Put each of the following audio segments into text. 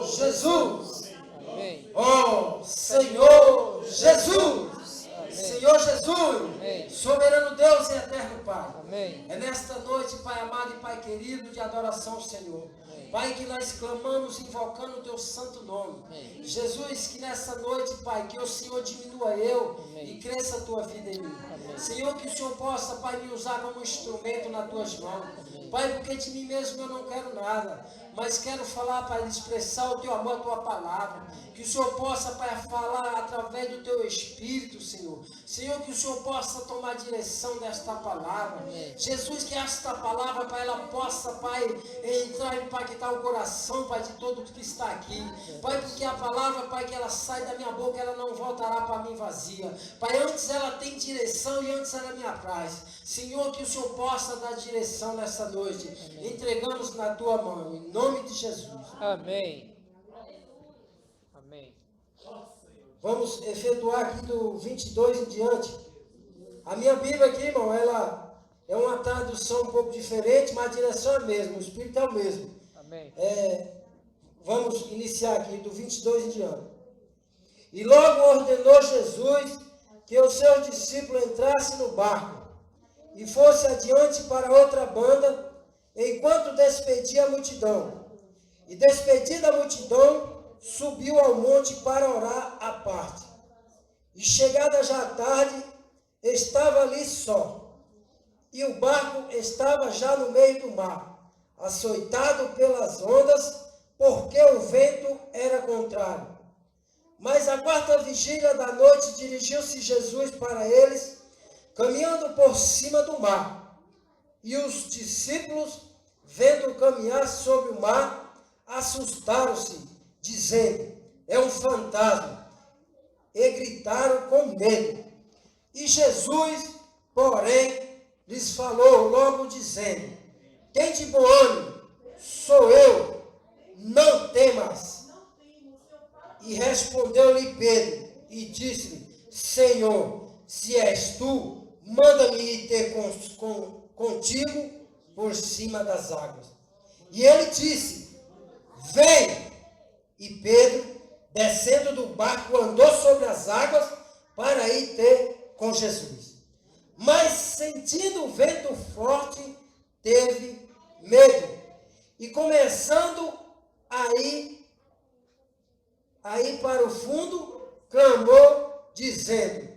Senhor Jesus. Amém. Oh, Senhor Jesus. Amém. Senhor Jesus. Amém. Soberano Deus e eterno Pai. Amém. É nesta noite, Pai amado e Pai querido, de adoração ao Senhor. Pai, que nós clamamos invocando o Teu santo nome. Amém. Jesus, que nessa noite, Pai, que o Senhor diminua eu Amém. e cresça a Tua vida em mim. Amém. Senhor, que o Senhor possa, Pai, me usar como instrumento nas Tuas mãos. Pai, porque de mim mesmo eu não quero nada, mas quero falar, Pai, expressar o Teu amor, a Tua palavra. Que o Senhor possa, Pai, falar através do Teu Espírito, Senhor. Senhor, que o Senhor possa tomar direção desta palavra. Amém. Jesus, que esta palavra, Pai, ela possa, Pai, entrar e impactar o coração, Pai, de todo que está aqui. Pai, porque a palavra, Pai, que ela sai da minha boca, ela não voltará para mim vazia. Pai, antes ela tem direção e antes ela me apraz. Senhor, que o Senhor possa dar direção nessa noite. Amém. Entregamos na Tua mão, em nome de Jesus. Amém. Amém. Vamos efetuar aqui do 22 em diante. A minha Bíblia aqui, irmão, ela é uma tradução um pouco diferente, mas a direção é a mesma, o Espírito é o mesmo. Amém. Vamos iniciar aqui do 22 em diante. E logo ordenou Jesus que os seus discípulos entrassem no barco e fosse adiante para outra banda, enquanto despedia a multidão. E despedida a multidão, subiu ao monte para orar à parte. E chegada já a tarde, estava ali só. E o barco estava já no meio do mar, açoitado pelas ondas, porque o vento era contrário. Mas à quarta vigília da noite dirigiu-se Jesus para eles, caminhando por cima do mar. E os discípulos, vendo caminhar sobre o mar, assustaram-se, dizendo: é um fantasma, e gritaram com medo. E Jesus, porém, lhes falou logo dizendo: tem de bom ânimo, sou eu, não temas. E respondeu-lhe Pedro e disse-lhe: Senhor, se és tu, manda-me ir ter contigo por cima das águas. E ele disse: vem. E Pedro, descendo do barco, andou sobre as águas para ir ter com Jesus. Mas, sentindo o vento forte, teve medo. E começando a ir para o fundo, clamou, dizendo: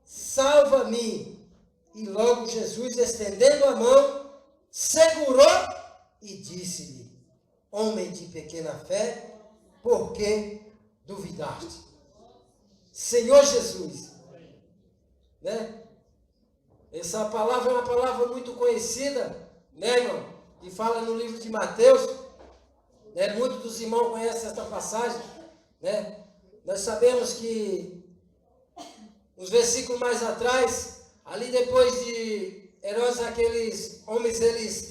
salva-me. E logo Jesus, estendendo a mão, segurou e disse-lhe: homem de pequena fé, por que duvidaste? Senhor Jesus, né? Essa palavra é uma palavra muito conhecida, né, irmão? Que fala no livro de Mateus, né? Muitos dos irmãos conhecem esta passagem, né? Nós sabemos que os versículos mais atrás, ali depois de Herodes, aqueles homens, eles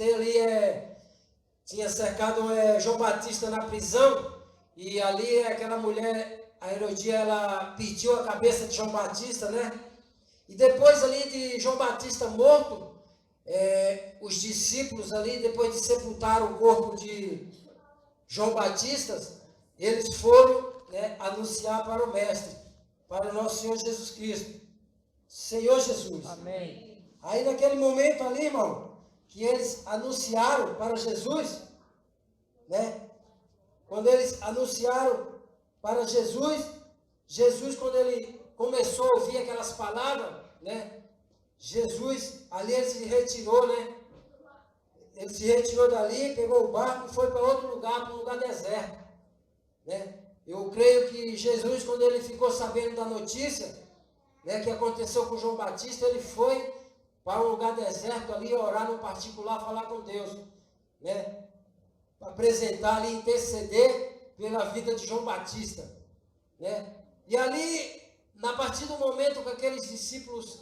tinha cercado João Batista na prisão, e ali aquela mulher, a Herodia, ela pediu a cabeça de João Batista, né? E depois ali de João Batista morto, os discípulos ali, depois de sepultar o corpo de João Batista, eles foram, né, anunciar para o Mestre, para o nosso Senhor Jesus Cristo. Senhor Jesus. Amém. Aí naquele momento ali, irmão, que eles anunciaram para Jesus, né? Quando eles anunciaram para Jesus, quando ele começou a ouvir aquelas palavras, né? Jesus, ali ele se retirou, né? Ele se retirou dali, pegou o barco e foi para outro lugar, para um lugar deserto, né? Eu creio que Jesus, quando ele ficou sabendo da notícia, né, que aconteceu com João Batista, ele foi para um lugar deserto ali, orar no particular, falar com Deus, né? Apresentar ali, interceder pela vida de João Batista, né? E ali, a partir do momento que aqueles discípulos,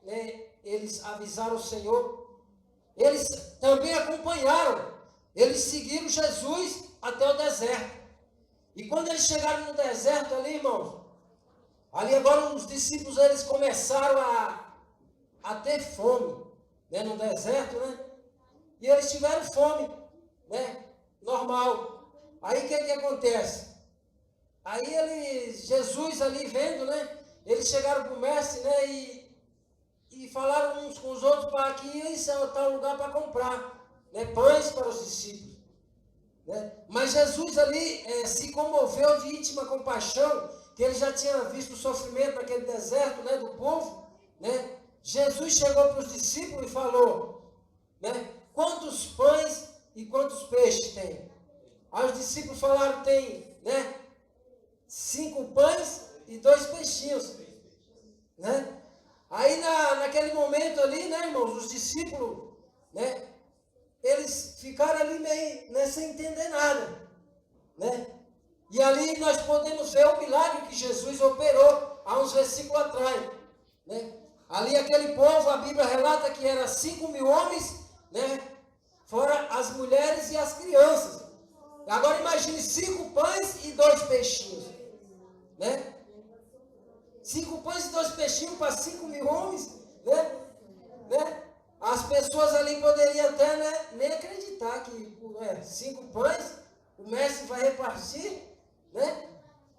né, eles avisaram o Senhor, eles também acompanharam, eles seguiram Jesus até o deserto. E quando eles chegaram no deserto ali, irmãos, ali agora os discípulos, eles começaram a ter fome, né, no deserto, né? E eles tiveram fome, né? Normal. Aí o que acontece? Aí Jesus ali vendo, né? Eles chegaram para o mestre, né? E falaram uns com os outros para que isso é tal lugar para comprar, né? Pães para os discípulos. Né? Mas Jesus ali se comoveu de íntima compaixão, que ele já tinha visto o sofrimento naquele deserto, né, do povo, né? Jesus chegou para os discípulos e falou, né, quantos pães e quantos peixes tem? Aí os discípulos falaram, tem, né, 5 pães e 2 peixinhos, né? Aí naquele momento ali, né, irmãos, os discípulos, né, eles ficaram ali meio, né, sem entender nada, né? E ali nós podemos ver o milagre que Jesus operou há uns versículos atrás, né? Ali aquele povo, a Bíblia relata que era 5.000 homens, né? Fora as mulheres e as crianças. Agora imagine 5 pães e 2 peixinhos, né? 5 pães e 2 peixinhos para 5.000 homens, né? As pessoas ali poderiam até, né, nem acreditar que 5 pães, o mestre vai repartir, né,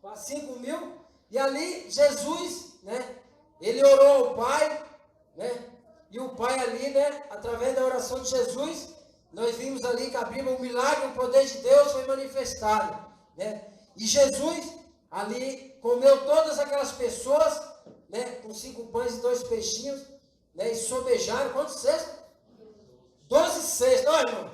para 5.000. E ali Jesus, né, ele orou ao Pai, né, e o Pai ali, né, através da oração de Jesus, nós vimos ali que a Bíblia, o milagre, o poder de Deus foi manifestado, né, e Jesus ali comeu todas aquelas pessoas, né, com 5 pães e 2 peixinhos, né, e sobejaram, quantos cestos? 12 cestos, olha, irmão,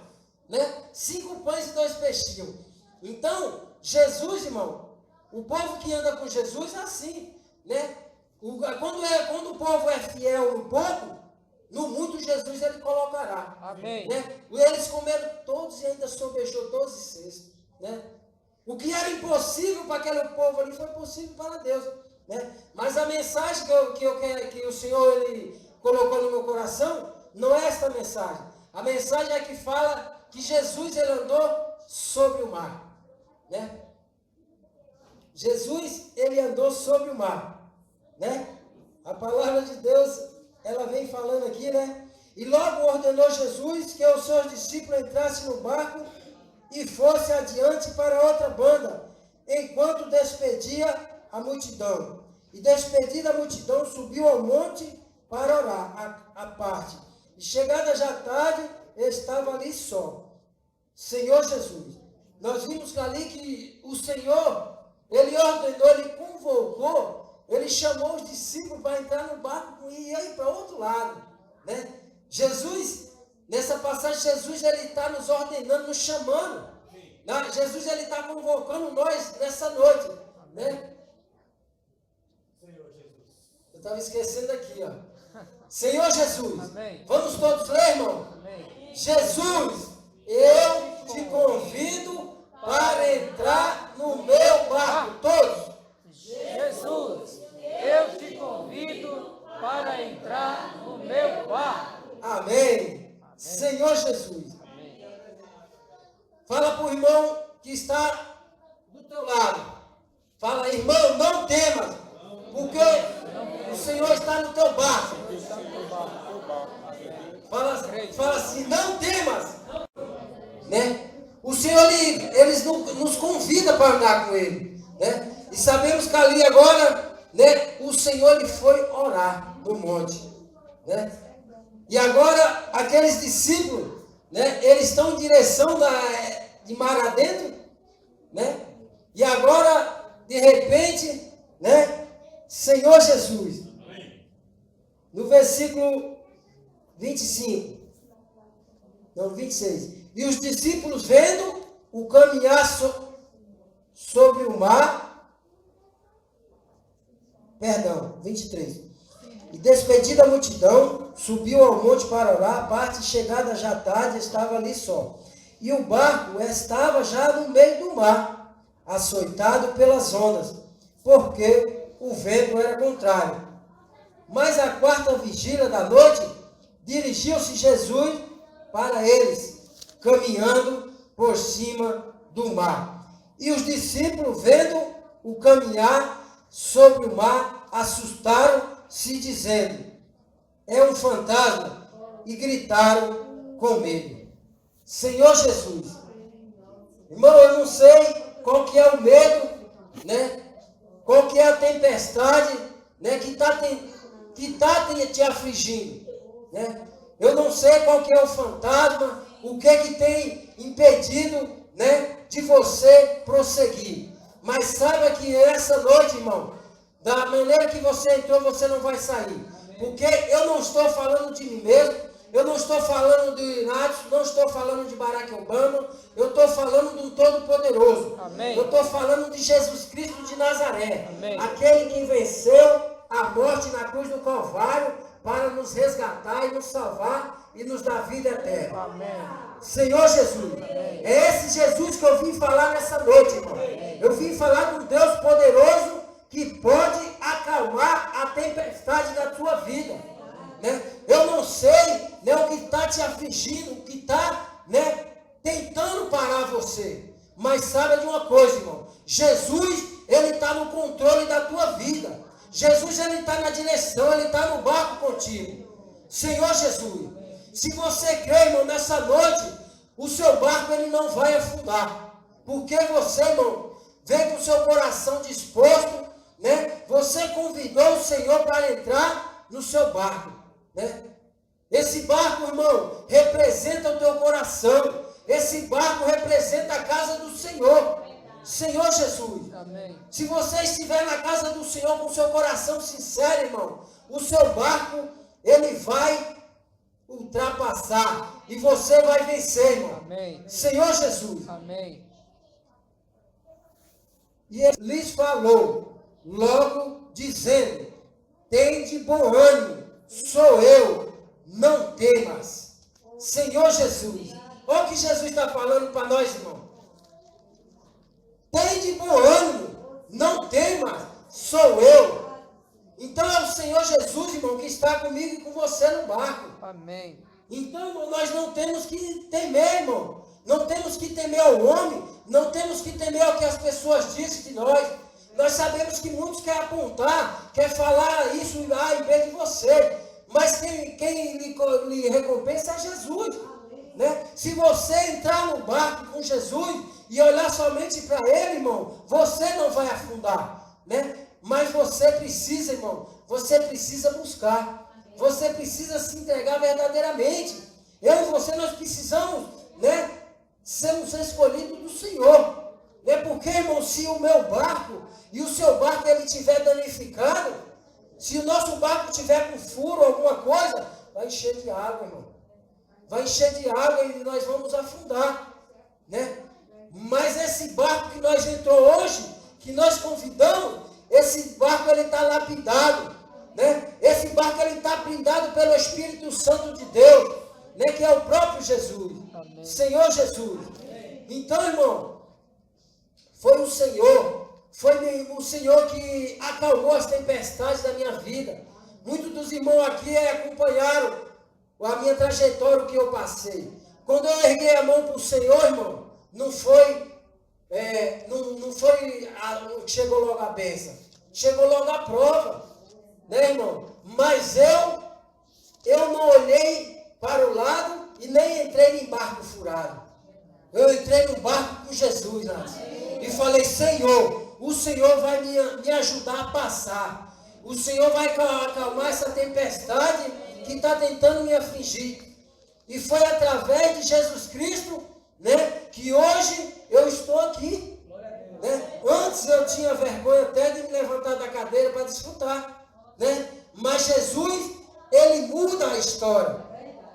né, 5 pães e 2 peixinhos. Então, Jesus, irmão, o povo que anda com Jesus é assim, né, quando o povo é fiel no pouco, no muito Jesus ele colocará. Amém. Né? Eles comeram todos e ainda sobejou 12 cestos, né? O que era impossível para aquele povo ali foi possível para Deus, né? Mas a mensagem que o Senhor ele colocou no meu coração não é esta mensagem. A mensagem é que fala que Jesus ele andou sobre o mar, né? Jesus ele andou sobre o mar, né? A palavra de Deus ela vem falando aqui, né? E logo ordenou Jesus que os seus discípulos entrassem no barco e fosse adiante para outra banda, enquanto despedia a multidão. E despedida a multidão, subiu ao monte para orar, à parte. E chegada já tarde, estava ali só. Senhor Jesus, nós vimos ali que o Senhor, ele ordenou, ele convocou, ele chamou os discípulos para entrar no barco e ir para outro lado, né? Jesus, nessa passagem, Jesus ele está nos ordenando, nos chamando. Né? Jesus ele está convocando nós nessa noite, né? Eu estava esquecendo aqui, ó. Senhor Jesus, Amém. Vamos todos ler, irmão? Amém. Jesus, eu te convido para entrar no meu barco, todos. Jesus, eu te convido para entrar no meu barco. Amém. Senhor Jesus. Fala para o irmão que está do teu lado. Fala, irmão, não temas, porque o Senhor está no teu barco. Fala assim, não temas. Né? O Senhor, ele nos convida para andar com Ele. Né? E sabemos que ali agora, né, o Senhor ele foi orar no monte. Né? E agora, aqueles discípulos, né, eles estão em direção de mar adentro, né? E agora, de repente, né, Senhor Jesus, no versículo 25, não, 26, e os discípulos vendo o caminhar sobre o mar, 23, e despedida a multidão, subiu ao monte para orar, a parte chegada já tarde, estava ali só. E o barco estava já no meio do mar, açoitado pelas ondas, porque o vento era contrário. Mas à 4ª vigília da noite, dirigiu-se Jesus para eles, caminhando por cima do mar. E os discípulos, vendo o caminhar sobre o mar, assustaram-se, dizendo, é um fantasma, e gritaram com medo. Senhor Jesus, Irmão, eu não sei qual que é o medo, né? Qual que é a tempestade, né? Que tá te afligindo, né? Eu não sei qual que é o fantasma, o que tem impedido, né, de você prosseguir. Mas saiba que essa noite, irmão, da maneira que você entrou, você não vai sair. Porque eu não estou falando de mim mesmo, eu não estou falando do Inácio, não estou falando de Barack Obama, eu estou falando do Todo-Poderoso. Eu estou falando de Jesus Cristo de Nazaré. Amém. Aquele que venceu a morte na cruz do Calvário para nos resgatar e nos salvar e nos dar vida eterna. Amém. Senhor Jesus, é esse Jesus que eu vim falar nessa noite, irmão. Eu vim falar de um Deus poderoso que pode acalmar a tempestade da tua vida, né? Eu não sei, né, o que está te afligindo, o que está, né, tentando parar você, mas saiba de uma coisa, irmão. Jesus, ele está no controle da tua vida. Jesus, ele está na direção, ele está no barco contigo. Senhor Jesus, se você crê, irmão, nessa noite, o seu barco ele não vai afundar. Porque você, irmão, vem com o seu coração disposto, né? Você convidou o Senhor para entrar no seu barco, né? Esse barco, irmão, representa o teu coração. Esse barco representa a casa do Senhor. Senhor Jesus. Amém. Se você estiver na casa do Senhor com o seu coração sincero, irmão, o seu barco, ele vai ultrapassar e você vai vencer, irmão. Amém. Senhor Jesus. Amém. E ele lhes falou, logo dizendo: tende bom ânimo, sou eu, não temas. Senhor Jesus. Olha o que Jesus está falando para nós, irmão. Tende bom ânimo, não temas, sou eu. Então é o Senhor Jesus, irmão, que está comigo e com você no barco. Amém. Então, irmão, nós não temos que temer, irmão. Não temos que temer ao homem, não temos que temer ao que as pessoas dizem de nós. Nós sabemos que muitos querem apontar, querem falar isso A e B de você. Mas quem lhe recompensa é Jesus, né? Se você entrar no barco com Jesus e olhar somente para Ele, irmão, você não vai afundar, né? Mas você precisa, irmão, você precisa buscar. Você precisa se entregar verdadeiramente. Eu e você, nós precisamos, né, sermos escolhidos do Senhor. Né? Porque, irmão, se o meu barco e o seu barco ele estiver danificado, se o nosso barco tiver com furo, alguma coisa, vai encher de água, irmão. Vai encher de água e nós vamos afundar, né? Mas esse barco que nós entrou hoje, que nós convidamos, esse barco ele está lapidado, né? Esse barco ele está blindado pelo Espírito Santo de Deus, né? Que é o próprio Jesus. Amém. Senhor Jesus. Amém. Então, irmão, foi o Senhor que acalmou as tempestades da minha vida. Muitos dos irmãos aqui acompanharam a minha trajetória, o que eu passei. Quando eu erguei a mão para o Senhor, irmão, não foi chegou logo a bênção, chegou logo a prova, né, irmão? Mas eu não olhei para o lado e nem entrei em barco furado. Eu entrei no barco com Jesus, e falei: Senhor, o Senhor vai me ajudar a passar. O Senhor vai acalmar essa tempestade que está tentando me afligir. E foi através de Jesus Cristo, né, que hoje eu estou aqui. Né? Antes eu tinha vergonha até de me levantar da cadeira para desfrutar. Né? Mas Jesus, ele muda a história.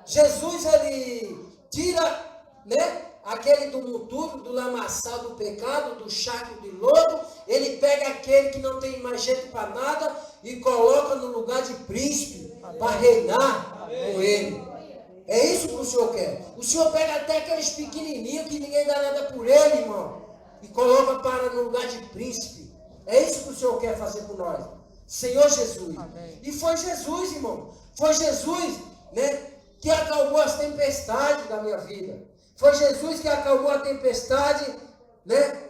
Jesus, ele tira, né, aquele do monturo, do lamaçal do pecado, do charco de lodo. Ele pega aquele que não tem mais jeito para nada e coloca no lugar de príncipe para reinar com ele. É isso que o Senhor quer. O Senhor pega até aqueles pequenininhos que ninguém dá nada por ele, irmão, e coloca para no lugar de príncipe. É isso que o Senhor quer fazer por nós. Senhor Jesus. Amém. E foi Jesus, irmão. Foi Jesus, né, que acalmou as tempestades da minha vida. Foi Jesus que acalmou a tempestade, né,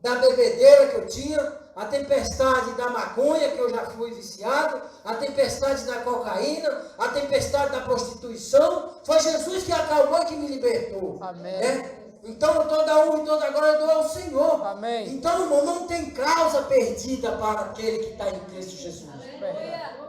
da bebedeira que eu tinha, a tempestade da maconha, que eu já fui viciado, a tempestade da cocaína, a tempestade da prostituição. Foi Jesus que acalmou e que me libertou. Amém. Né? Então toda a honra e toda a glória eu dou ao Senhor. Amém. Então, irmão, não tem causa perdida para aquele que está em Cristo Jesus.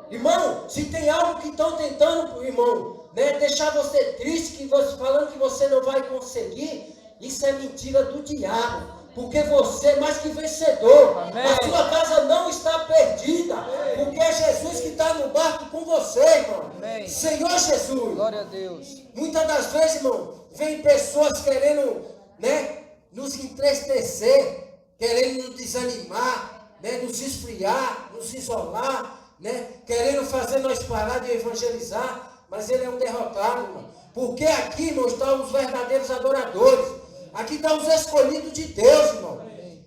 Irmão, se tem algo que estão tentando, irmão, né, deixar você triste, falando que você não vai conseguir, isso é mentira do diabo. Porque você é mais que vencedor. Amém. A sua casa não está perdida. Porque é Jesus que está no barco com você, irmão. Amém. Senhor Jesus. Glória a Deus. Muitas das vezes, irmão, vem pessoas querendo, né, nos entristecer, querendo nos desanimar, né, nos esfriar, nos isolar, né, querendo fazer nós parar de evangelizar, mas ele é um derrotado, irmão. Porque aqui, irmão, estão os verdadeiros adoradores. Aqui estão os escolhidos de Deus, irmão.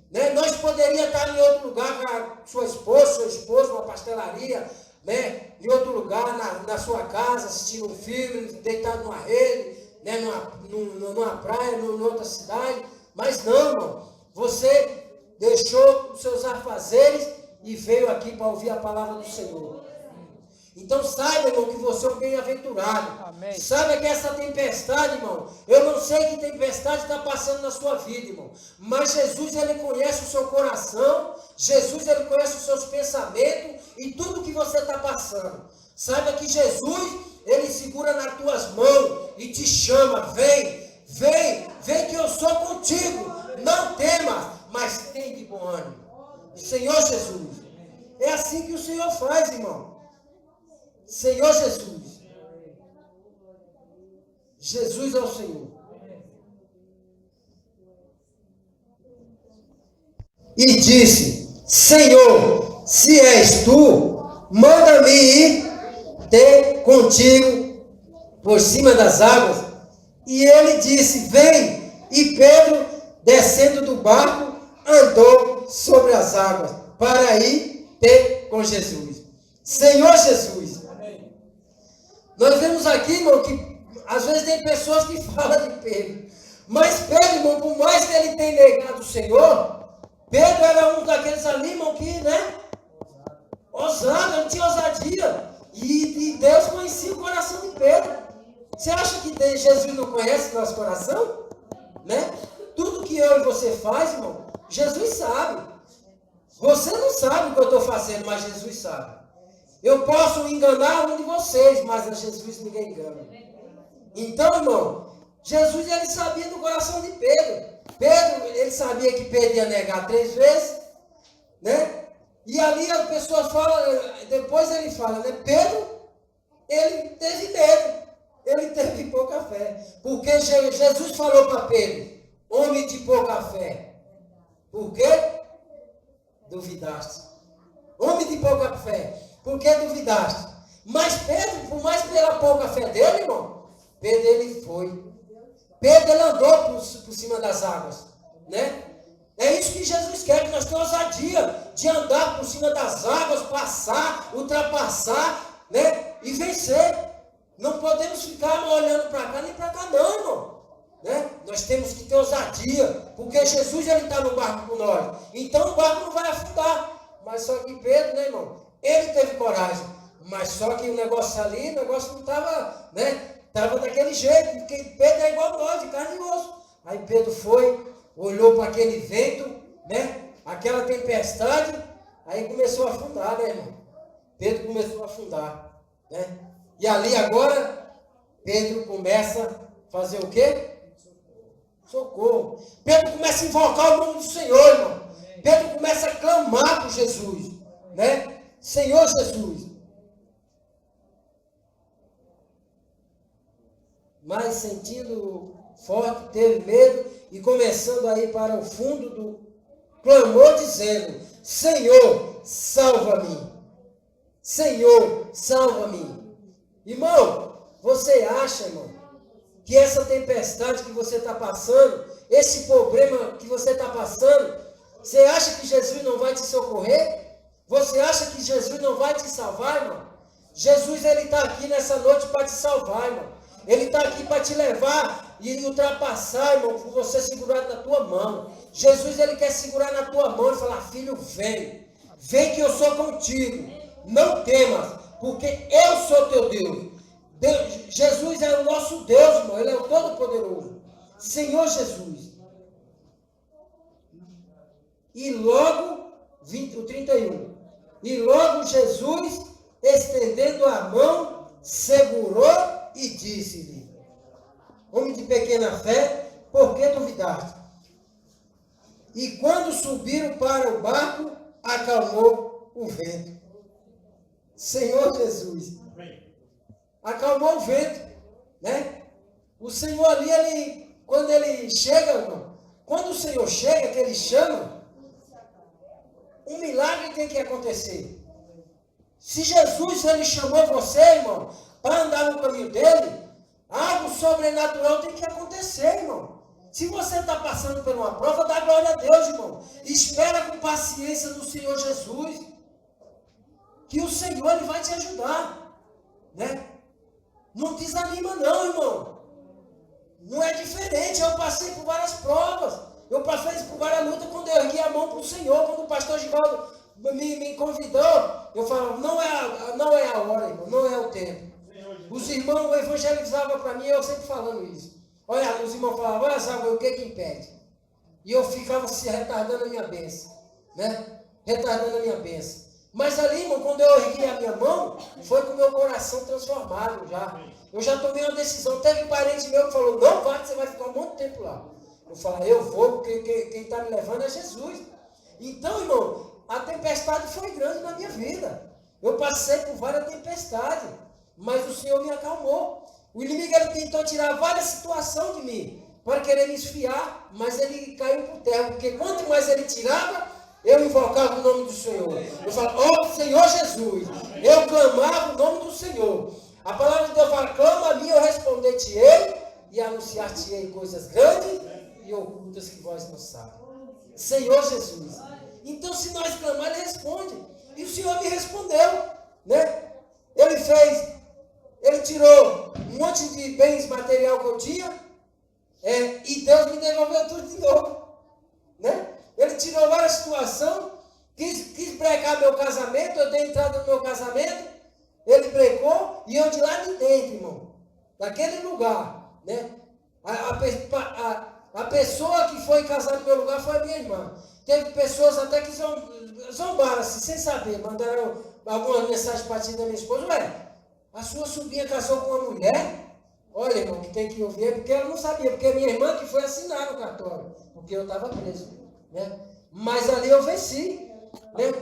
Né, nós poderíamos estar em outro lugar com a sua esposa, seu esposo, uma pastelaria, né, em outro lugar, na sua casa, assistindo um filme, deitado numa rede, né, numa praia, numa outra cidade. Mas não, irmão. Você deixou os seus afazeres e veio aqui para ouvir a palavra do Senhor. Então saiba, irmão, que você é um bem-aventurado. Amém. Saiba que essa tempestade, irmão, eu não sei que tempestade está passando na sua vida, irmão. Mas Jesus, ele conhece o seu coração. Jesus, ele conhece os seus pensamentos e tudo que você está passando. Saiba que Jesus, ele segura nas tuas mãos e te chama. Vem que eu sou contigo. Não temas, mas tem de bom ânimo. Senhor Jesus. É assim que o Senhor faz, irmão. Senhor Jesus. Jesus é o Senhor. E disse: Senhor, se és tu, manda-me ir ter contigo por cima das águas. E ele disse: vem. E Pedro, descendo do barco, andou sobre as águas para ir ter com Jesus. Senhor Jesus. Nós vemos aqui, irmão, que às vezes tem pessoas que falam de Pedro. Mas Pedro, irmão, por mais que ele tenha negado o Senhor, Pedro era um daqueles ali, irmão, que, né? Ousado, ele tinha ousadia. E Deus conhecia o coração de Pedro. Você acha que Jesus não conhece nosso coração? Né? Tudo que eu e você faz, irmão, Jesus sabe. Você não sabe o que eu estou fazendo, mas Jesus sabe. Eu posso enganar um de vocês, mas a Jesus ninguém engana. Então, irmão, Jesus, ele sabia do coração de Pedro. Pedro, ele sabia que Pedro ia negar 3 vezes, né? E ali as pessoas falam, depois ele fala, né? Pedro, ele teve medo, ele teve pouca fé. Porque Jesus falou para Pedro, homem de pouca fé. Por quê? Duvidaste. Homem de pouca fé. Por que duvidaste? Mas Pedro, por mais pela pouca fé dele, irmão, Pedro ele foi. Pedro ele andou por cima das águas, né? É isso que Jesus quer, que nós tenhamos ousadia de andar por cima das águas, passar, ultrapassar, né? E vencer. Não podemos ficar olhando para cá nem para cá não, irmão. Né? Nós temos que ter ousadia, porque Jesus ele está no barco com nós. Então o barco não vai afundar. Mas só que Pedro, né, irmão? Ele teve coragem, mas só que o negócio ali, o negócio não estava, né? Estava daquele jeito, porque Pedro é igual nós, de carne e osso. Aí Pedro foi, olhou para aquele vento, né? Aquela tempestade, aí começou a afundar, né, irmão? Pedro começou a afundar, né? E ali agora, Pedro começa a fazer o quê? Socorro. Pedro começa a invocar o nome do Senhor, irmão. Pedro começa a clamar por Jesus, né? Senhor Jesus. Mas sentindo forte, teve medo e começando a ir para o fundo do clamor, dizendo: Senhor, salva-me. Senhor, salva-me. Irmão, você acha, irmão, que essa tempestade que você está passando, esse problema que você está passando, você acha que Jesus não vai te socorrer? Você acha que Jesus não vai te salvar, irmão? Jesus, ele está aqui nessa noite para te salvar, irmão. Ele está aqui para te levar e ultrapassar, irmão, com você segurado na tua mão. Jesus, ele quer segurar na tua mão e falar: filho, vem. Vem que eu sou contigo. Não temas, porque eu sou teu Deus. Jesus é o nosso Deus, irmão. Ele é o Todo-Poderoso. Senhor Jesus. E logo, o 31, e logo Jesus, estendendo a mão, segurou e disse-lhe: homem de pequena fé, por que duvidaste? E quando subiram para o barco, acalmou o vento. Senhor Jesus, acalmou o vento, né? O Senhor ali, quando ele chega, irmão, quando o Senhor chega, que ele chama, um milagre tem que acontecer. Se Jesus, ele chamou você, irmão, para andar no caminho dele, algo sobrenatural tem que acontecer, irmão. Se você está passando por uma prova, dá glória a Deus, irmão. Espera com paciência no Senhor Jesus, que o Senhor, ele vai te ajudar, né? Não desanima não, irmão. Não é diferente. Eu passei por várias provas. Eu passei por várias lutas quando eu ergui a mão para o Senhor. Quando o pastor Givaldo me convidou, eu falava, não é a hora, irmão, não é o tempo. Os irmãos evangelizavam para mim, eu sempre falando isso. Olha, os irmãos falavam, olha, Samuel, o que impede? E eu ficava se retardando a minha bênção, né? Retardando a minha bênção. Mas ali, irmão, quando eu ergui a minha mão, foi com o meu coração transformado já. Eu já tomei uma decisão. Teve um parente meu que falou, não vai, que você vai ficar um monte de tempo lá. Eu falei, eu vou, porque quem está me levando é Jesus. Então, irmão, a tempestade foi grande na minha vida. Eu passei por várias tempestades, mas o Senhor me acalmou. O inimigo, ele tentou tirar várias situações de mim, para querer me esfriar, mas ele caiu por terra, porque quanto mais ele tirava, eu invocava o nome do Senhor. Eu falava, ó Senhor Jesus. Eu clamava o nome do Senhor. A palavra de Deus fala, clama a mim, eu responder-te-ei e anunciar-te-ei coisas grandes e ocultas que vós não sabem. Senhor Jesus. Então, se nós clamar, ele responde. E o Senhor me respondeu, né? Ele tirou um monte de bens material que eu tinha, e Deus me devolveu tudo de novo, né? Ele tirou várias situações, quis brecar meu casamento, eu dei entrada no meu casamento, ele brecou, e eu de lá de dentro, irmão, daquele lugar, né? A pessoa que foi casar no meu lugar foi a minha irmã. Teve pessoas até que zombaram, assim, sem saber, mandaram algumas mensagens para ti da minha esposa, ué, a sua sobrinha casou com uma mulher? Olha, irmão, que tem que ouvir, porque ela não sabia, porque a minha irmã que foi assinar no cartório, porque eu estava preso, né? Mas ali eu venci, né?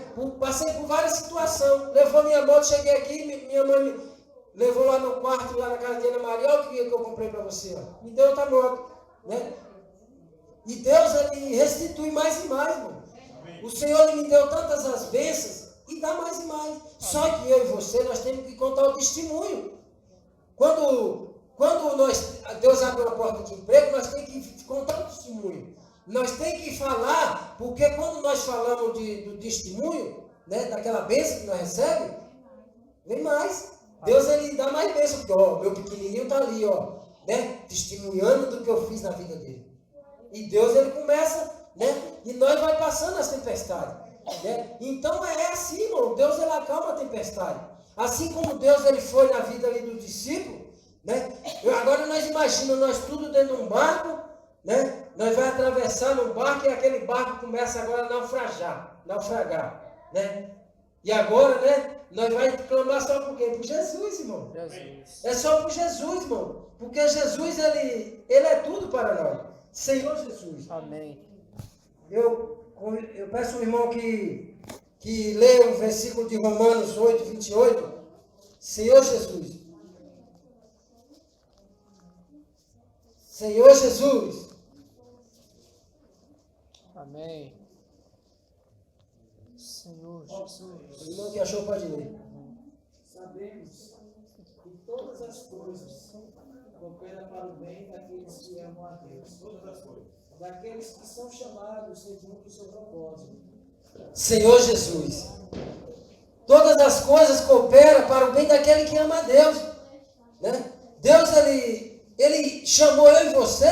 Passei por várias situações, levou minha moto, cheguei aqui, minha mãe me levou lá no quarto, lá na casa de Ana Maria, olha o que eu comprei para você, ó. Me deu outra moto, né? E Deus, ele restitui mais e mais, irmão. O Senhor, ele me deu tantas as bênçãos, e dá mais e mais. Só que eu e você, nós temos que contar o testemunho. Quando Deus abre uma porta de emprego, nós temos que contar o testemunho. Nós temos que falar, porque quando nós falamos do testemunho, né, daquela bênção que nós recebemos, vem mais. Deus, ele dá mais bênção, porque ó, meu pequenininho está ali, ó, né, testemunhando do que eu fiz na vida dele. E Deus, ele começa, né, e nós vai passando as tempestades. Né? Então é assim, irmão, Deus, ele acalma a tempestade. Assim como Deus, ele foi na vida ali do discípulo, né? Agora nós imaginamos, nós tudo dentro de um barco, né? Nós vamos atravessar no barco e aquele barco começa agora a naufragar, né? E agora, né? Nós vamos clamar só por quê? Por Jesus, irmão. Jesus. É só por Jesus, irmão. Porque Jesus, ele é tudo para nós. Senhor Jesus. Amém. Eu peço ao irmão que lê o versículo de Romanos 8, 28. Senhor Jesus. Senhor Jesus. Amém. Senhor Jesus. O irmão que achou pode ler. Sabemos que todas as coisas cooperam para o bem daqueles que amam a Deus. Todas as coisas. Daqueles que são chamados segundo o seu propósito. Senhor Jesus. Todas as coisas cooperam para o bem daquele que ama a Deus. Né? Deus, ele chamou eu e você,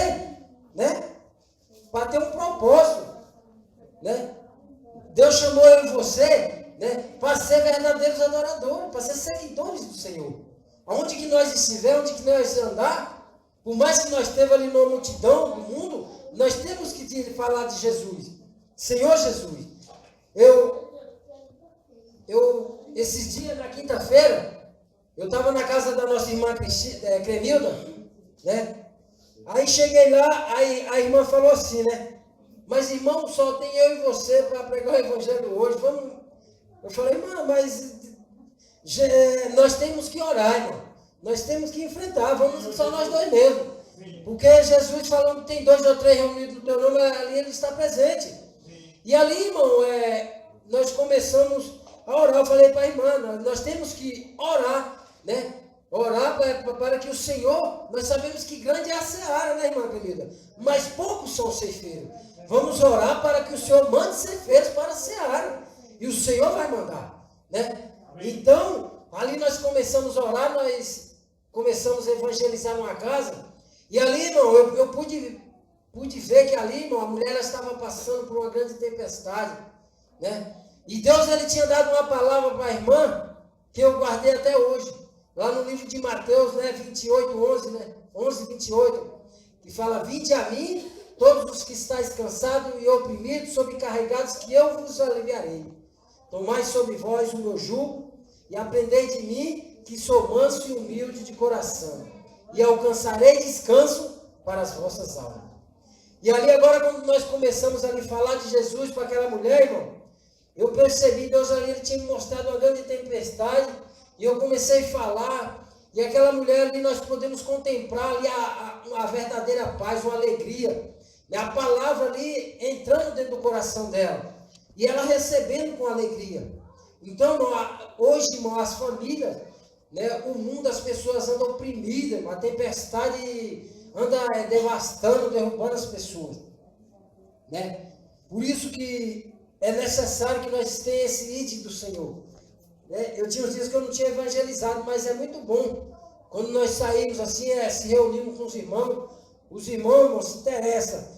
né, para ter um propósito. Né? Deus chamou eu e você, né, para ser verdadeiros adoradores, para ser seguidores do Senhor. Aonde que nós estivermos, onde que nós andar, por mais que nós estejamos ali numa multidão do mundo, nós temos que falar de Jesus. Senhor Jesus, esses dias, na quinta-feira, eu estava na casa da nossa irmã Cremilda, né? Aí cheguei lá, aí a irmã falou assim, né? Mas irmão, só tem eu e você para pregar o evangelho hoje, vamos... Eu falei, irmã, mas nós temos que orar, irmão. Nós temos que enfrentar, vamos só nós dois mesmo. Porque Jesus falando que tem 2 ou 3 reunidos no teu nome, ali ele está presente. E ali, irmão, nós começamos a orar. Eu falei para a irmã, nós temos que orar, né? Orar para que o Senhor, nós sabemos que grande é a seara, né, irmã querida? Mas poucos são ceifeiros. Vamos orar para que o Senhor mande ceifeiros para a seara. E o Senhor vai mandar, né? Então, ali nós começamos a orar, nós começamos a evangelizar uma casa. E ali, irmão, eu pude ver que ali, irmão, a mulher estava passando por uma grande tempestade, né? E Deus, ele tinha dado uma palavra para a irmã, que eu guardei até hoje, lá no livro de Mateus, né, 28, 11, né, 11, 28, que fala, vinde a mim, todos os que estáis cansados e oprimidos, sobrecarregados, que eu vos aliviarei. Tomai sobre vós o meu jugo, e aprendei de mim, que sou manso e humilde de coração, e alcançarei descanso para as vossas almas. E ali agora, quando nós começamos a falar de Jesus para aquela mulher, irmão, eu percebi, Deus ali, ele tinha me mostrado uma grande tempestade, e eu comecei a falar, e aquela mulher ali, nós podemos contemplar ali a verdadeira paz, uma alegria, e a palavra ali entrando dentro do coração dela, e ela recebendo com alegria. Então, irmão, hoje, irmão, as famílias, né, o mundo, as pessoas andam oprimidas, a tempestade anda devastando, derrubando as pessoas, né? Por isso que é necessário que nós tenhamos esse ídolo do Senhor, né? Eu tinha uns dias que eu não tinha evangelizado, mas é muito bom quando nós saímos assim, se reunimos com os irmãos irmão, se interessa,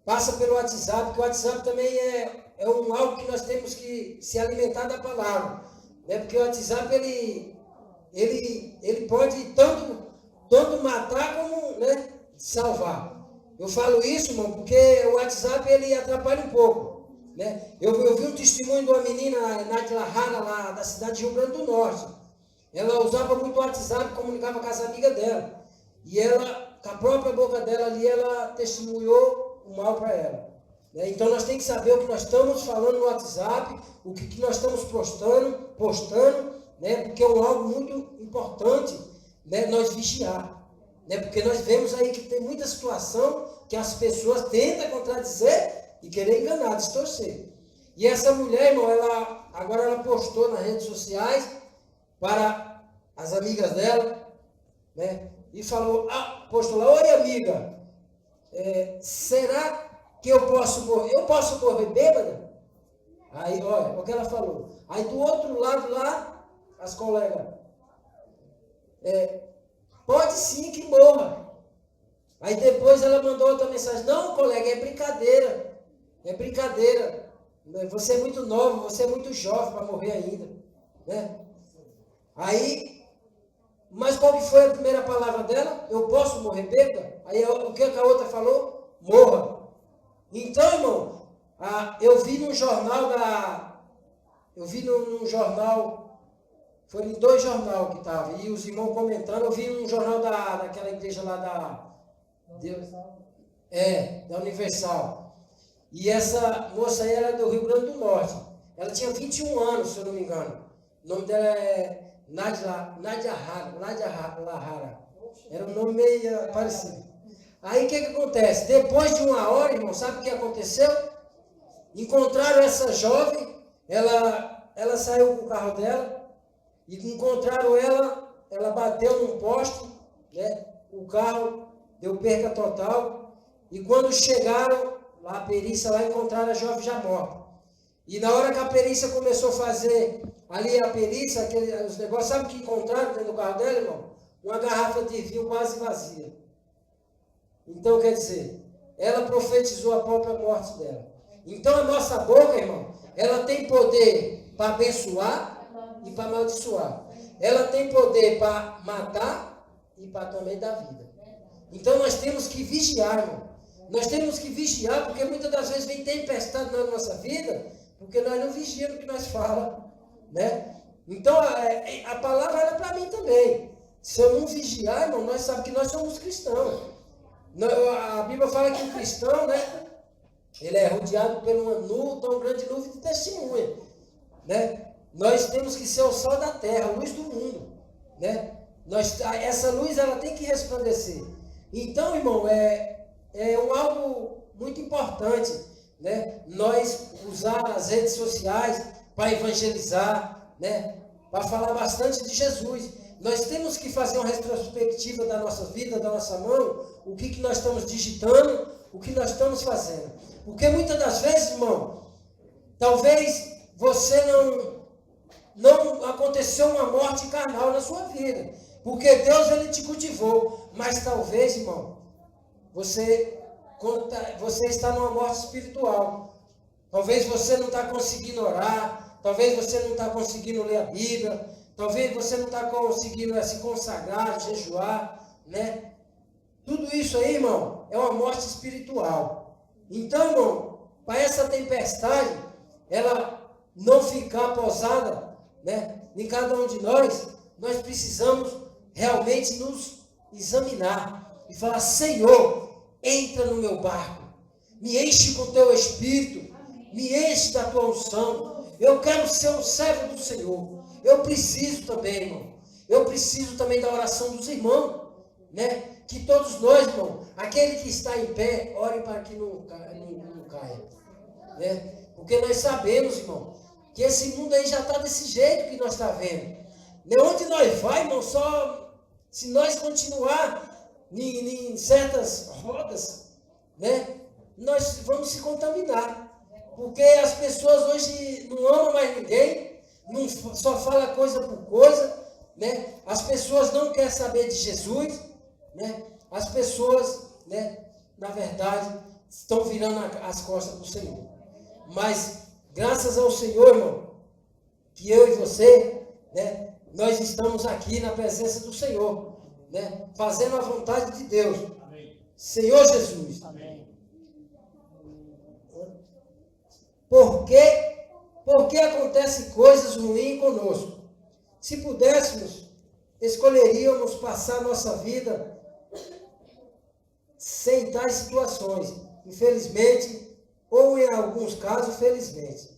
passa pelo WhatsApp, porque o WhatsApp também é algo que nós temos que se alimentar da palavra, né? Porque o WhatsApp ele pode tanto matar como, né, salvar. Eu falo isso, irmão, porque o WhatsApp ele atrapalha um pouco, né? Eu vi um testemunho de uma menina, Nádia Lahara, lá da cidade de Rio Grande do Norte. Ela usava muito o WhatsApp, comunicava com as amigas dela. E ela, com a própria boca dela ali, ela testemunhou o mal para ela, né? Então nós temos que saber o que nós estamos falando no WhatsApp, o que nós estamos postando, né? Porque é algo muito importante, né, nós vigiar, né? Porque nós vemos aí que tem muita situação que as pessoas tentam contradizer e querer enganar, distorcer. E essa mulher, irmão, agora ela postou nas redes sociais para as amigas dela, né? E falou, postou lá, oi amiga, será que eu posso morrer bêbada? Aí, olha, o que ela falou. Aí do outro lado lá, as colegas, pode sim que morra. Aí depois ela mandou outra mensagem, não colega, é brincadeira, você é muito nova, você é muito jovem para morrer ainda, né? Aí, mas qual que foi a primeira palavra dela? Eu posso morrer bêbada? Aí o que a outra falou? Morra. Então, irmão, eu vi num jornal foi em 2 jornais que estava, e os irmãos comentando, eu vi um jornal daquela igreja lá da Universal. E essa moça aí era do Rio Grande do Norte. Ela tinha 21 anos, se eu não me engano. O nome dela é Nádia Lahara. Era um nome meio parecido. Aí o que acontece? Depois de 1 hora, irmão, sabe o que aconteceu? Encontraram essa jovem, ela saiu com o carro dela, e encontraram ela bateu num poste, né? O carro deu perca total, e quando chegaram, lá a perícia lá encontraram a jovem já morta. E na hora que a perícia começou a fazer ali a perícia, os negócios, sabe o que encontraram dentro do carro dela, irmão? Uma garrafa de vinho quase vazia. Então, quer dizer, ela profetizou a própria morte dela. Então, a nossa boca, irmão, ela tem poder para abençoar e para amaldiçoar. Ela tem poder para matar e para também dar vida. Então, nós temos que vigiar, irmão. Nós temos que vigiar, porque muitas das vezes vem tempestade na nossa vida, porque nós não vigiamos o que nós falamos, né? Então, a palavra era para mim também. Se eu não vigiar, irmão, nós sabemos que nós somos cristãos. A Bíblia fala que o cristão, né? Ele é rodeado por uma tão grande nuvem de testemunha, né? Nós temos que ser o sol da terra, a luz do mundo, né? Essa luz, ela tem que resplandecer. Então, irmão, é algo muito importante, né? Nós usar as redes sociais para evangelizar, né? Para falar bastante de Jesus. Nós temos que fazer uma retrospectiva da nossa vida, da nossa mão, o que nós estamos digitando, o que nós estamos fazendo. Porque muitas das vezes, irmão, talvez você não aconteceu uma morte carnal na sua vida, porque Deus, ele te cultivou, mas talvez, irmão, você está numa morte espiritual. Talvez você não está conseguindo orar, talvez você não está conseguindo ler a Bíblia, talvez você não está conseguindo se consagrar, jejuar, né? Tudo isso aí, irmão, é uma morte espiritual. Então, irmão, para essa tempestade, ela não ficar pousada, né, em cada um de nós precisamos realmente nos examinar e falar: Senhor, entra no meu barco, me enche com teu Espírito, me enche da tua unção. Eu quero ser um servo do Senhor. Eu preciso também, irmão. Eu preciso também da oração dos irmãos, né? Que todos nós, irmão, aquele que está em pé, ore para que não caia, né? Porque nós sabemos, irmão, que esse mundo aí já está desse jeito que nós estamos vendo. De onde nós vai, irmão, só se nós continuar em certas rodas, né? Nós vamos se contaminar. Porque as pessoas hoje não amam mais ninguém, só fala coisa por coisa, né? As pessoas não querem saber de Jesus, né? As pessoas, né, na verdade, estão virando as costas para o Senhor. Mas, graças ao Senhor, irmão, que eu e você, né, nós estamos aqui na presença do Senhor, né, fazendo a vontade de Deus. Amém. Senhor Jesus. Amém. Por que acontecem coisas ruins conosco? Se pudéssemos, escolheríamos passar nossa vida sem tais situações. Infelizmente, ou em alguns casos, felizmente.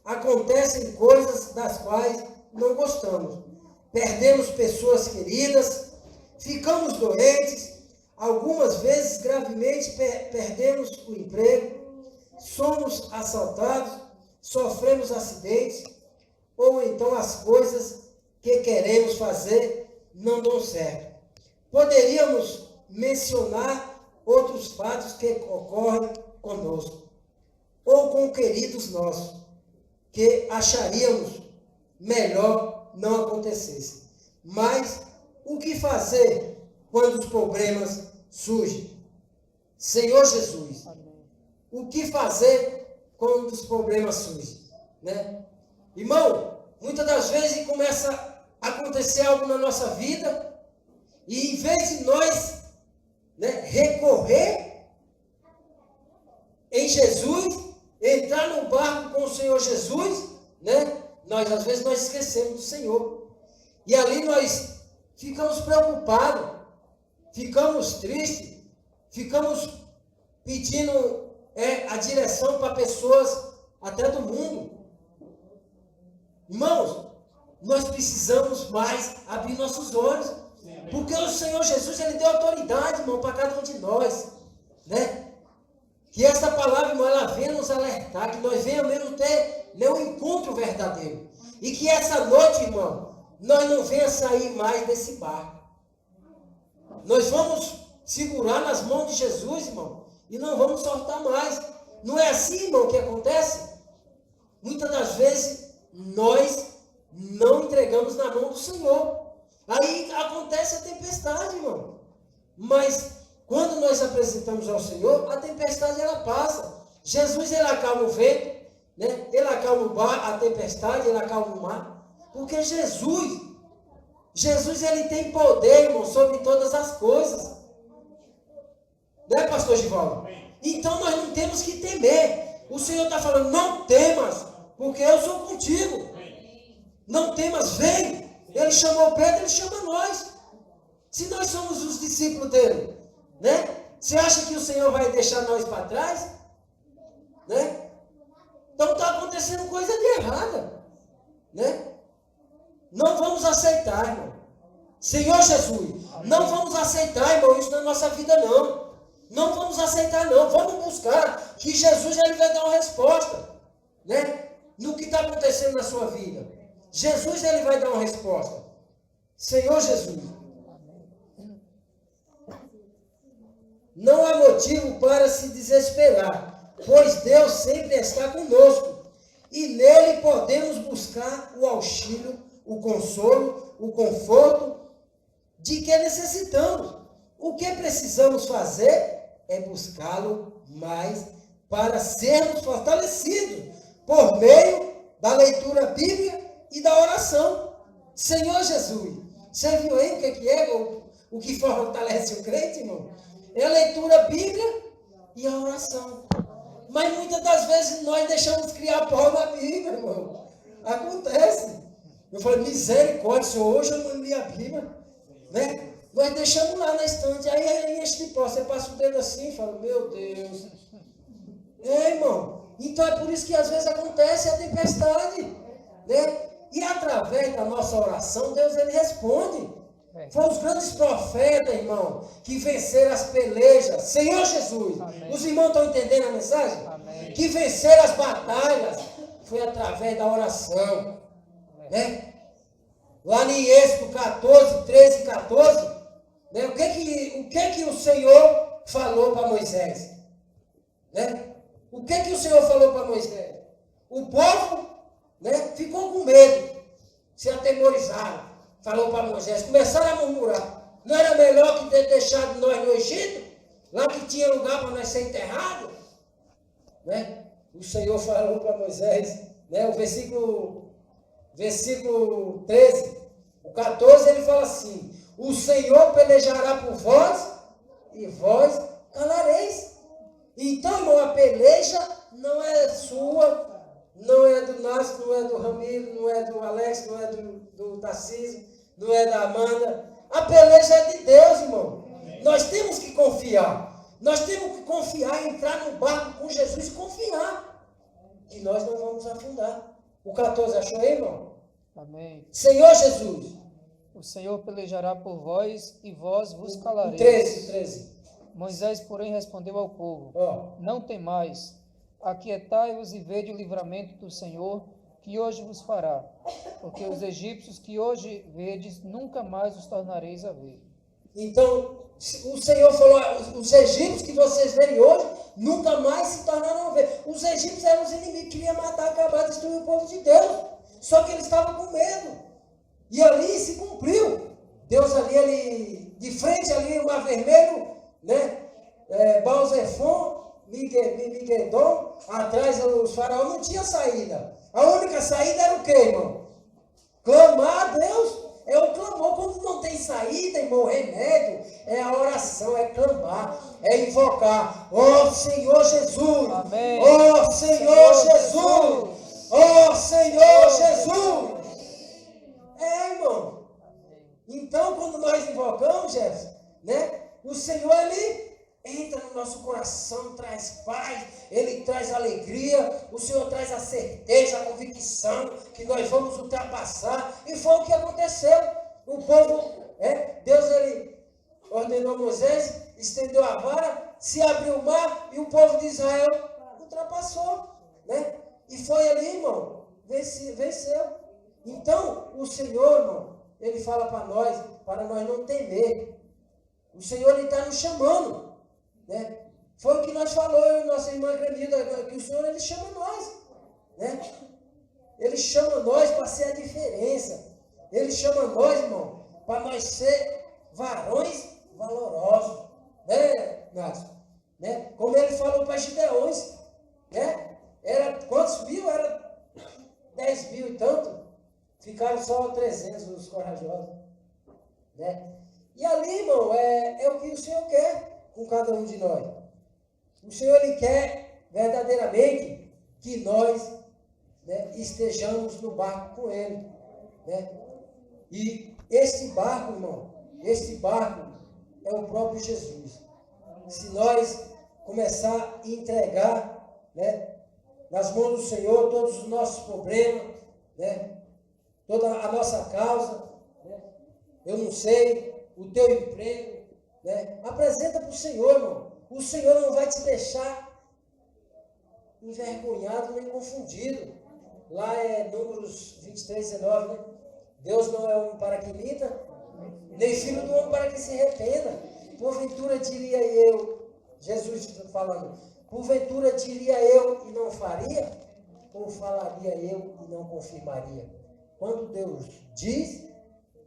Acontecem coisas das quais não gostamos. Perdemos pessoas queridas, ficamos doentes, algumas vezes gravemente perdemos o emprego, somos assaltados, sofremos acidentes, ou então as coisas que queremos fazer não dão certo. Poderíamos mencionar outros fatos que ocorrem conosco, ou com queridos nossos, que acharíamos melhor não acontecesse. Mas o que fazer quando os problemas surgem? Senhor Jesus, o que fazer quando os problemas surgem, né? Irmão, muitas das vezes começa a acontecer algo na nossa vida, e em vez de nós, né, recorrer em Jesus, entrar no barco com o Senhor Jesus, né, às vezes nós esquecemos do Senhor. E ali nós ficamos preocupados, ficamos tristes, ficamos pedindo a direção para pessoas até do mundo. Irmãos, nós precisamos mais abrir nossos olhos, porque o Senhor Jesus, ele deu autoridade, irmão, para cada um de nós, né? Que essa palavra, irmão, ela venha nos alertar, que nós venhamos mesmo ter um encontro verdadeiro, e que essa noite, irmão, nós não venhamos sair mais desse barco. Nós vamos segurar nas mãos de Jesus, irmão, e não vamos soltar mais. Não é assim, irmão, que acontece? Muitas das vezes, nós não entregamos na mão do Senhor. Aí acontece a tempestade, irmão. Mas, quando nós apresentamos ao Senhor, a tempestade, ela passa. Jesus, ele acalma o vento, né? Ele acalma a tempestade, ele acalma o mar. Porque Jesus, ele tem poder, irmão, sobre todas as coisas. Né, pastor Givaldo? Então nós não temos que temer. O Senhor está falando, não temas, porque eu sou contigo. Não temas, vem. Ele chamou Pedro, ele chama nós. Se nós somos os discípulos dele, né? Você acha que o Senhor vai deixar nós para trás? Né? Então está acontecendo coisa de errada, né? Não vamos aceitar, irmão. Senhor Jesus, não vamos aceitar, irmão, isso na nossa vida, não. Não vamos aceitar, não. Vamos buscar que Jesus ele vai dar uma resposta, né? No que está acontecendo na sua vida. Jesus ele vai dar uma resposta. Senhor Jesus. Não há motivo para se desesperar, pois Deus sempre está conosco. E nele podemos buscar o auxílio, o consolo, o conforto de que necessitamos. O que precisamos fazer é buscá-lo mais para sermos fortalecidos por meio da leitura bíblica e da oração. Senhor Jesus, você viu aí o que é o que fortalece o crente, irmão? É a leitura bíblica e a oração. Mas muitas das vezes nós deixamos criar pau na Bíblia, irmão. Acontece. Eu falei, misericórdia, Senhor, hoje eu não li a Bíblia. Né? Nós deixamos lá na estante, aí enche de pó. Você passa o dedo assim e fala, meu Deus. Irmão. Então é por isso que às vezes acontece a tempestade. Né? E através da nossa oração, Deus ele responde. Foram os grandes profetas, irmão, que venceram as pelejas. Senhor Jesus, amém. Os irmãos estão entendendo a mensagem? Amém. Que venceram as batalhas. Foi através da oração. Né? Lá em Êxodo 14, 13 e 14, né? O que o Senhor falou para Moisés? Né? O que o Senhor falou para Moisés? O povo, né, ficou com medo, se atemorizaram. Falou para Moisés, começaram a murmurar. Não era melhor que ter deixado nós no Egito? Lá que tinha lugar para nós ser enterrados? Né? O Senhor falou para Moisés, né, o versículo 13, o 14, ele fala assim, o Senhor pelejará por vós e vós calareis. Então, irmão, a peleja não é sua, não é do Nácio, não é do Ramiro, não é do Alex, não é do Tarcísio, não é da Amanda. A peleja é de Deus, irmão. Amém. Nós temos que confiar. Nós temos que confiar, entrar no barco com Jesus e confiar. Que nós não vamos afundar. O 14 achou aí, irmão? Amém. Senhor Jesus. O Senhor pelejará por vós e vós vos calareis. 13. Moisés, porém, respondeu ao povo, não temais, aquietai-vos e vede o livramento do Senhor, que hoje vos fará, porque os egípcios que hoje vedes, nunca mais os tornareis a ver. Então, o Senhor falou, os egípcios que vocês verem hoje, nunca mais se tornarão a ver. Os egípcios eram os inimigos que queriam matar, acabar, destruir o povo de Deus. Só que eles estavam com medo. E ali se cumpriu. Deus ali, de frente ali, o Mar Vermelho, né? Baal-Zephon, Migedon, atrás os faraós não tinha saída. A única saída era o quê, irmão? Clamar a Deus. É o clamor. Quando não tem saída, irmão, remédio, é a oração, é clamar, é invocar. Ó Senhor Jesus! Amém. Ó Senhor Jesus! Ó Senhor Jesus! Irmão. Então, quando nós invocamos, Jefferson, né? O Senhor, ele entra no nosso coração, traz paz, ele traz alegria, o Senhor traz a certeza, a convicção que nós vamos ultrapassar. E foi o que aconteceu. O povo, Deus ele ordenou Moisés, estendeu a vara, se abriu o mar e o povo de Israel ultrapassou. Né? E foi ali, irmão, venceu. Então, o Senhor, irmão, ele fala para nós não temer. O Senhor está nos chamando. Né? Foi o que nós falamos, nossa irmã Cremida, que o Senhor ele chama nós. Né? Ele chama nós para ser a diferença. Ele chama nós, irmão, para nós ser varões valorosos. Né, Nácio? Né? Como ele falou para Gideões. Né? Era quantos mil? Era 10 mil e tanto. Ficaram só 300 os corajosos. Né? E ali, irmão, é o que o Senhor quer com cada um de nós. O Senhor, Ele quer verdadeiramente que nós, né, estejamos no barco com Ele. Né? E este barco, irmão, este barco é o próprio Jesus. Se nós começar a entregar, né, nas mãos do Senhor todos os nossos problemas, né, toda a nossa causa, né, eu não sei, o teu emprego, né, apresenta para o Senhor, irmão. O Senhor não vai te deixar envergonhado nem confundido. Lá é Números 23, 19, né? Deus não é homem para que minta, nem filho do homem para que se arrependa. Porventura diria eu, Jesus falando, porventura diria eu e não faria? Ou falaria eu e não confirmaria? Quando Deus diz,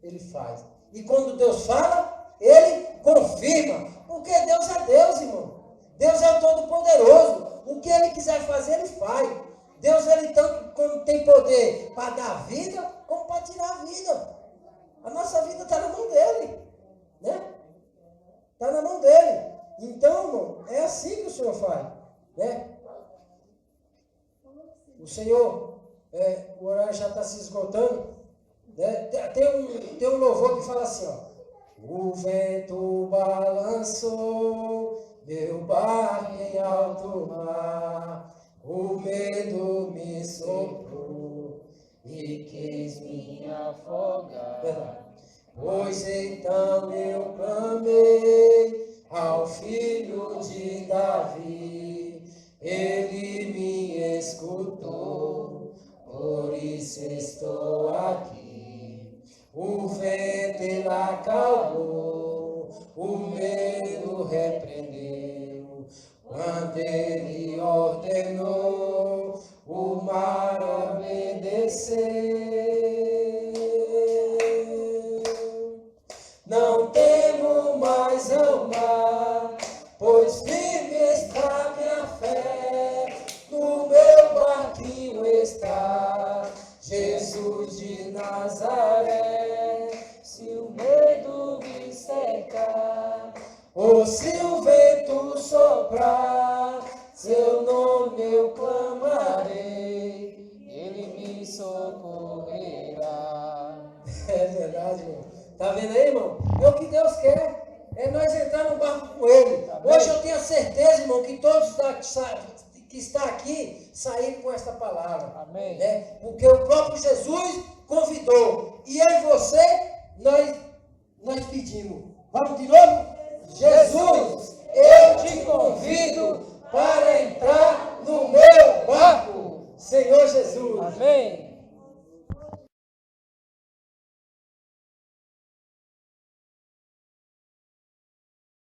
Ele faz. E quando Deus fala, Ele confirma. Porque Deus é Deus, irmão. Deus é o Todo-Poderoso. O que Ele quiser fazer, Ele faz. Deus, Ele tanto como tem poder para dar vida, como para tirar a vida. A nossa vida está na mão dEle. Né? Está na mão dEle. Então, irmão, é assim que o Senhor faz. Né? O Senhor, o horário já está se esgotando. Né? Tem um louvor que fala assim, ó. O vento balançou meu barco em alto mar, o medo me soprou e quis me afogar. Pois então eu clamei ao Filho de Davi, ele me escutou, por isso estou aqui. O vento ele acalmou, o medo repreendeu, quando ele ordenou, o mar obedeceu. Não temo mais ao mar, pois firme está minha fé, no meu barquinho está Jesus de Nazaré. Se o medo me cercar, ou se o vento soprar, seu nome eu clamarei, ele me socorrerá. É verdade, irmão. Tá vendo aí, irmão? É o que Deus quer. É nós entrar no barco com Ele. Amém. Hoje eu tenho a certeza, irmão, que todos que está aqui saíram com esta palavra. Amém. Né? Porque o próprio Jesus convidou. E eu e você, nós pedimos. Vamos de novo? Jesus, eu te convido para entrar no meu barco. Senhor Jesus. Amém.